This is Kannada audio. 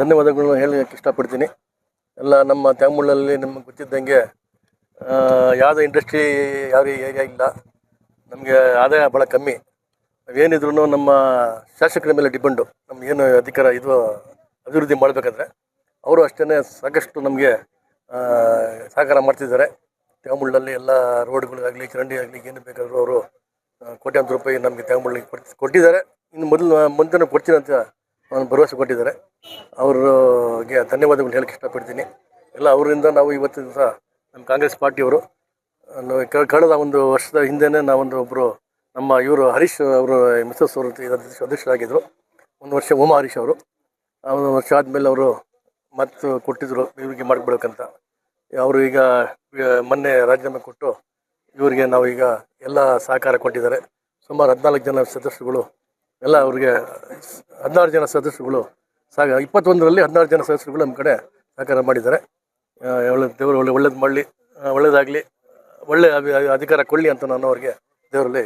ಧನ್ಯವಾದಗಳನ್ನು ಹೇಳಲಿಕ್ಕೆ ಇಷ್ಟಪಡ್ತೀನಿ. ಎಲ್ಲ ನಮ್ಮ ತ್ಯಾಗಮೂಳಲ್ಲಿ ನಮಗೆ ಗೊತ್ತಿದ್ದಂಗೆ ಯಾವುದೇ ಇಂಡಸ್ಟ್ರಿ ಯಾವ ಏರಿಯಾ ಇಲ್ಲ. ನಮಗೆ ಆದಾಯ ಭಾಳ ಕಮ್ಮಿ. ನಾವೇನಿದ್ರು ನಮ್ಮ ಶಾಸಕರ ಮೇಲೆ ಡಿಪೆಂಡು. ನಮಗೇನು ಅಧಿಕಾರ ಇದು ಅಭಿವೃದ್ಧಿ ಮಾಡಬೇಕಾದ್ರೆ ಅವರು ಅಷ್ಟೇ ಸಾಕಷ್ಟು ನಮಗೆ ಸಹಕಾರ ಮಾಡ್ತಿದ್ದಾರೆ. ತ್ಯಾಗಮೂಳಲ್ಲಿ ಎಲ್ಲ ರೋಡ್ಗಳಿಗಾಗಲಿ ಚರಂಡಿ ಆಗಲಿ ಏನು ಬೇಕಾದರೂ ಅವರು ಕೋಟ್ಯಾಂತರ ರೂಪಾಯಿ ನಮಗೆ ತ್ಯಾಗಮೂಳಿಗೆ ಕೊಟ್ಟಿದ್ದಾರೆ. ಇನ್ನು ಮುಂದೆ ಕೊಡ್ತೀನಿ ಅಂತ ಭರವಸೆ ಕೊಟ್ಟಿದ್ದಾರೆ. ಅವ್ರಿಗೆ ಧನ್ಯವಾದಗಳು ಹೇಳಕ್ಕೆ ಇಷ್ಟಪಡ್ತೀನಿ. ಎಲ್ಲ ಅವರಿಂದ ನಾವು ಇವತ್ತಿನ ದಿವಸ ನಮ್ಮ ಕಾಂಗ್ರೆಸ್ ಪಾರ್ಟಿಯವರು ಕಳೆದ ಒಂದು ವರ್ಷದ ಹಿಂದೆಯೇ ಒಬ್ಬರು ನಮ್ಮ ಇವರು ಹರೀಶ್ ಅವರು ಮಿಸಸ್ ಅವರು ಅಧ್ಯಕ್ಷರಾಗಿದ್ದರು. ಒಂದು ವರ್ಷ ಉಮಾ ಹರೀಶ್ ಅವರು. ಒಂದು ವರ್ಷ ಆದಮೇಲೆ ಅವರು ಮತ್ತು ಕೊಟ್ಟಿದ್ದರು ಇವರಿಗೆ ಮಾಡಿಬಿಡ್ಬೇಕಂತ. ಅವರು ಈಗ ಮೊನ್ನೆ ರಾಜೀನಾಮೆ ಕೊಟ್ಟು ಇವರಿಗೆ ನಾವು ಈಗ ಎಲ್ಲ ಸಹಕಾರ ಕೊಟ್ಟಿದ್ದಾರೆ. ಸುಮಾರು 14 ಜನ ಸದಸ್ಯರುಗಳು ಎಲ್ಲ ಅವರಿಗೆ 16 ಜನ ಸದಸ್ಯರುಗಳು 21ರಲ್ಲಿ 16 ಜನ ಸದಸ್ಯರುಗಳು ನಮ್ಮ ಕಡೆ ಸಹಕಾರ ಮಾಡಿದ್ದಾರೆ. ದೇವರು ಒಳ್ಳೇದು ಮಾಡಲಿ, ಒಳ್ಳೇದಾಗಲಿ, ಒಳ್ಳೆಯ ಅಧಿಕಾರ ಕೊಡಲಿ ಅಂತ ನಾನು ಅವರಿಗೆ ದೇವರಲ್ಲಿ